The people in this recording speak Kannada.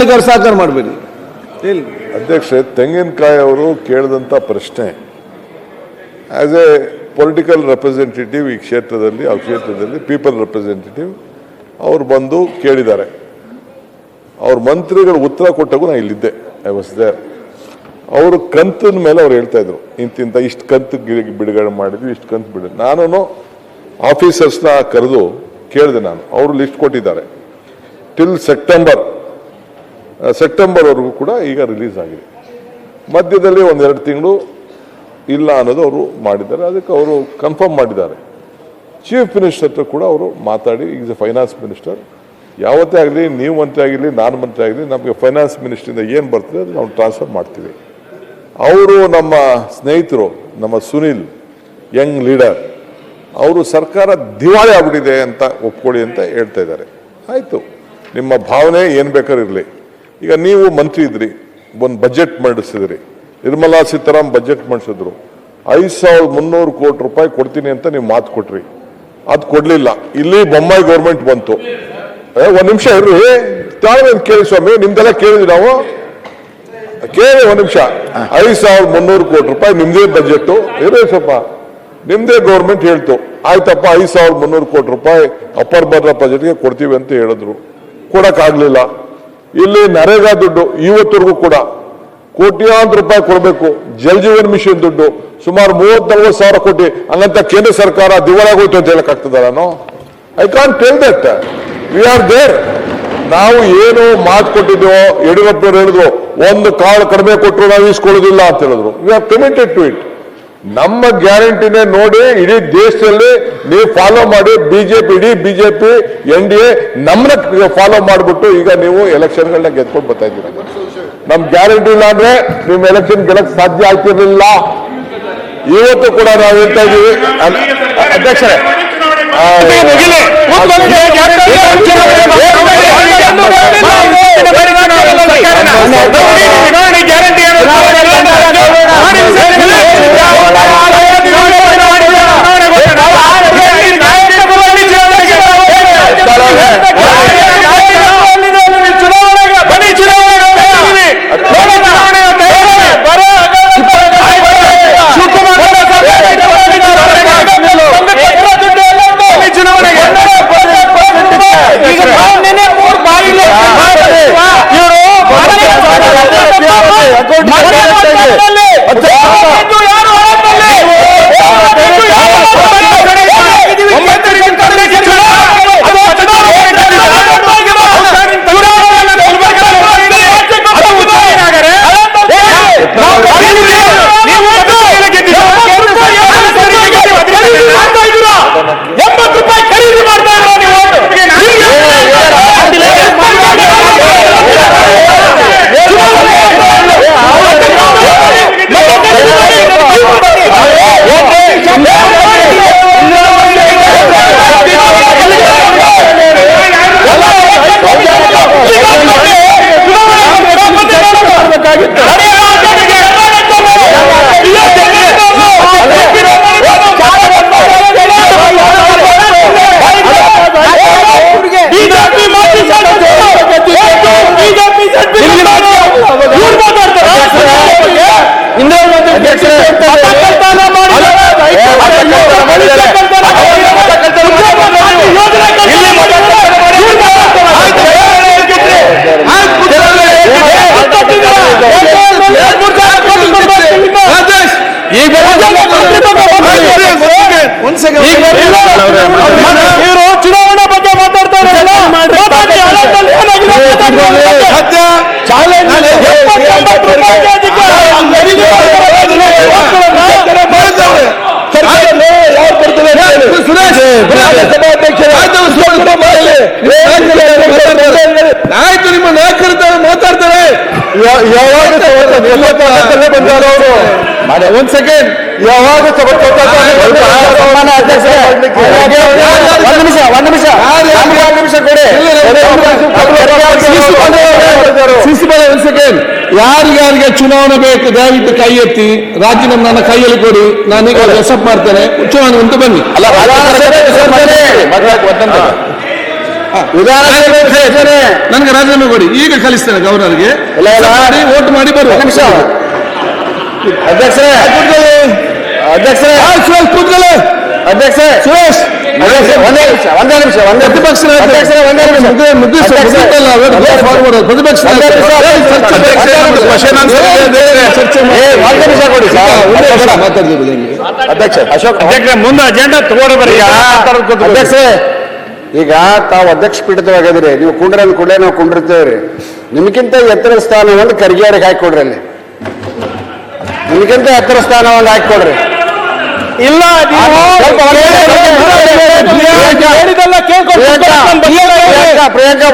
ಸಾಕಾರ ಮಾಡಬೇಡಿ. ಅಧ್ಯಕ್ಷ, ತೆಂಗಿನಕಾಯಿ ಅವರು ಕೇಳಿದಂಥ ಪ್ರಶ್ನೆ ಆಸ್ ಎ ಪೊಲಿಟಿಕಲ್ ರೆಪ್ರೆಸೆಂಟೇಟಿವ್ ಈ ಕ್ಷೇತ್ರದಲ್ಲಿ ಆ ಕ್ಷೇತ್ರದಲ್ಲಿ ಪೀಪಲ್ ರೆಪ್ರೆಸೆಂಟೇಟಿವ್ ಅವ್ರು ಬಂದು ಕೇಳಿದ್ದಾರೆ. ಅವ್ರ ಮಂತ್ರಿಗಳು ಉತ್ತರ ಕೊಟ್ಟಾಗೂ ನಾನು ಇಲ್ಲಿದ್ದೆ, ಐ ವಾಸ್ ದೇರ್. ಅವರು ಕಂತಿನ ಮೇಲೆ ಅವ್ರು ಹೇಳ್ತಾ ಇದ್ರು, ಇಂತಿಂತ ಇಷ್ಟು ಕಂತು ಬಿಡುಗಡೆ ಮಾಡಿದ್ವಿ, ಇಷ್ಟು ಕಂತು ಬಿಡ. ನಾನು ಆಫೀಸರ್ಸ್ನ ಕರೆದು ಕೇಳಿದೆ, ನಾನು ಅವರು ಲಿಸ್ಟ್ ಕೊಟ್ಟಿದ್ದಾರೆ. ಟಿಲ್ ಸೆಪ್ಟೆಂಬರ್ವರೆಗೂ ಕೂಡ ಈಗ ರಿಲೀಸ್ ಆಗಿದೆ. ಮಧ್ಯದಲ್ಲಿ ಒಂದೆರಡು ತಿಂಗಳು ಇಲ್ಲ ಅನ್ನೋದು ಅವರು ಮಾಡಿದ್ದಾರೆ. ಅದಕ್ಕೆ ಅವರು ಕನ್ಫರ್ಮ್ ಮಾಡಿದ್ದಾರೆ. ಚೀಫ್ ಮಿನಿಸ್ಟರ್ ಹತ್ರ ಕೂಡ ಅವರು ಮಾತಾಡಿ, ಈಸ್ ಎ ಫೈನಾನ್ಸ್ ಮಿನಿಸ್ಟರ್, ಯಾವತ್ತೇ ಆಗಲಿ, ನೀವು ಮಂತ್ರಿ ಆಗಿರಲಿ, ನಾನು ಮಂತ್ರಿ ಆಗಲಿ, ನಮಗೆ ಫೈನಾನ್ಸ್ ಮಿನಿಸ್ಟ್ರಿಂದ ಏನು ಬರ್ತದೆ ಅದು ನಾವು ಟ್ರಾನ್ಸ್ಫರ್ ಮಾಡ್ತೀವಿ. ಅವರು ನಮ್ಮ ಸ್ನೇಹಿತರು, ನಮ್ಮ ಸುನಿಲ್ ಯಂಗ್ ಲೀಡರ್, ಅವರು ಸರ್ಕಾರ ದಿವಾಳಿ ಆಗ್ಬಿಟ್ಟಿದೆ ಅಂತ ಒಪ್ಕೊಳ್ಳಿ ಅಂತ ಹೇಳ್ತಾ ಇದ್ದಾರೆ. ಆಯಿತು, ನಿಮ್ಮ ಭಾವನೆ ಏನು ಬೇಕಾದ್ರೂ ಇರಲಿ. ಈಗ ನೀವು ಮಂತ್ರಿ ಇದ್ರಿ, ಒಂದು ಬಜೆಟ್ ಮಂಡಿಸಿದ್ರಿ, ನಿರ್ಮಲಾ ಸೀತಾರಾಮನ್ ಬಜೆಟ್ ಮಂಡಿಸಿದ್ರು, 5300 ಕೋಟಿ ರೂಪಾಯಿ ಕೊಡ್ತೀನಿ ಅಂತ ನೀವು ಮಾತು ಕೊಟ್ರಿ, ಅದು ಕೊಡ್ಲಿಲ್ಲ. ಇಲ್ಲಿ ಬೊಮ್ಮಾಯಿ ಗೌರ್ಮೆಂಟ್ ಬಂತು. ಒಂದ್ ನಿಮಿಷ ಇರ್ರಿ, ತಾಳ್ಮೆ ಕೇಳಿ ಸ್ವಾಮಿ, ನಿಮ್ದೆಲ್ಲ ಕೇಳಿದ್ವಿ ನಾವು, ಕೇಳಿ ಒಂದ್ ನಿಮಿಷ. 5300 ಕೋಟಿ ರೂಪಾಯಿ ನಿಮ್ದೇ ಬಜೆಟ್ ಇರೋ ಸ್ವಲ್ಪ, ನಿಮ್ದೇ ಗೌರ್ಮೆಂಟ್ ಹೇಳ್ತು, ಆಯ್ತಪ್ಪ 5300 ಕೋಟಿ ರೂಪಾಯಿ ಅಪ್ಪರ್ ಬರ್ಡರ್ ಬಜೆಟ್ಗೆ ಕೊಡ್ತೀವಿ ಅಂತ ಹೇಳಿದ್ರು, ಕೊಡಕ್ಕಾಗ್ಲಿಲ್ಲ. ಇಲ್ಲಿ ನರೇಗಾ ದುಡ್ಡು ಇವತ್ತರೆಗೂ ಕೂಡ ಕೋಟ್ಯಾಂತರ ರೂಪಾಯಿ ಕೊಡಬೇಕು. ಜಲ್ ಜೀವನ್ ಮಿಷನ್ ದುಡ್ಡು ಸುಮಾರು 30-40 ಸಾವಿರ ಕೋಟಿ, ಹಂಗಂತ ಕೇಂದ್ರ ಸರ್ಕಾರ ದಿವಾಳಾಗೋಯ್ತು ಅಂತ ಹೇಳಕ್ಕಾಗ್ತದ? ನಾನು I can't tell that. We are there. ನಾವು ಏನು ಮಾತು ಕೊಟ್ಟಿದ್ದೋ, ಯಡಿಯೂರಪ್ಪನವ್ರು ಹೇಳಿದ್ರು, ಒಂದು ಕಾಳು ಕಡಿಮೆ ಕೊಟ್ಟರು ನಾವು ಇಸ್ಕೊಳ್ಳೋದಿಲ್ಲ ಅಂತ ಹೇಳಿದ್ರು. We are committed to it. ನಮ್ಮ ಗ್ಯಾರಂಟಿನೇ ನೋಡಿ ಇಡೀ ದೇಶದಲ್ಲಿ ನೀವು ಫಾಲೋ ಮಾಡಿ. ಬಿಜೆಪಿ, ಇಡೀ ಬಿಜೆಪಿ NDA ನಮ್ಮನ್ನ ಫಾಲೋ ಮಾಡಿಬಿಟ್ಟು ಈಗ ನೀವು ಎಲೆಕ್ಷನ್ಗಳನ್ನ ಗೆದ್ಕೊಂಡು ಬರ್ತಾ ಇದ್ದೀರ. ನಮ್ ಗ್ಯಾರಂಟಿ ಇಲ್ಲ ಅಂದ್ರೆ ನಿಮ್ ಎಲೆಕ್ಷನ್ ಗೆಲ್ಲಕ್ ಸಾಧ್ಯ ಆಗ್ತಿರ್ಲಿಲ್ಲ. ಇವತ್ತು ಕೂಡ ನಾವು ಹೇಳ್ತಾ ಇದೀವಿ ಅಧ್ಯಕ್ಷರೇ, ಇವರು ಚುನಾವಣಾ ಬಗ್ಗೆ ಮಾತಾಡ್ತಾರೆ. ಆಯ್ತು, ನಿಮ್ಮ ನಾಯಕರು ಮಾತಾಡ್ತಾರೆ. ಯಾವಾಗ ಬಂದಾರ ಅವರು? ಒಂದ್ ಸೆಕೆಂಡ್, ಯಾವಾಗ ನಿಮಿಷ ಕೊಡಿ. ಒಂದ್ ಸೆಕೆಂಡ್, ಯಾರಿಗಾರಿಗೆ ಚುನಾವಣೆ ಬೇಕು ದಯವಿಟ್ಟು ಕೈ ಎತ್ತಿ, ರಾಜೀನಾಮೆ ನನ್ನ ಕೈಯಲ್ಲಿ ಕೊಡಿ, ನಾನೀಗ ಅಕ್ಸೆಪ್ಟ್ ಮಾಡ್ತೇನೆ. ಚುನಾವಣೆ ಅಂತ ಬನ್ನಿ. ನನಗೆ ರಾಜೀನಾಮೆ ಕೊಡಿ, ಈಗ ಕಲಿಸ್ತೇನೆ ಗವರ್ನರ್ಗೆ. ವೋಟ್ ಮಾಡಿ ಬರುವ ನಿಮಿಷ ಅಧ್ಯಕ್ಷರೇ ಅಧ್ಯಕ್ಷರೇ ಕೂತ್ಕೊಳ್ಳಿ. ಅಧ್ಯಕ್ಷರೇ ಸುರೇಶ್ ಒಂದೇ ನಿಮಿಷ ಪ್ರತಿಪಕ್ಷ ಪ್ರತಿಪಕ್ಷ ಅಧ್ಯಕ್ಷ ಅಶೋಕ್ ಮುಂದೆ ಅಜೆಂಡಾ ತಗೊಂಡ್ಬರ್ರಿ. ಅಧ್ಯಕ್ಷರೇ, ಈಗ ತಾವು ಅಧ್ಯಕ್ಷ ಪೀಠದವಾಗಿದ್ದೀರಿ, ನೀವು ಕುಂಡ್ರೆ ಕೂಡಲೇ ನಾವು ಕುಂಡಿರ್ತೇವ್ರಿ. ನಿಮ್ಗಿಂತ ಎತ್ತರ ಸ್ಥಾನವನ್ನು ಖರ್ಗೆಯವರಿಗೆ ಹಾಕಿಕೊಡ್ರಿ. ಅಲ್ಲಿ ನಿಮ್ಗಿಂತ ಎತ್ತರ ಸ್ಥಾನವನ್ನು ಹಾಕಿಕೊಡ್ರಿ. ಇಲ್ಲ ಪ್ರಿಯಾಂಕಾ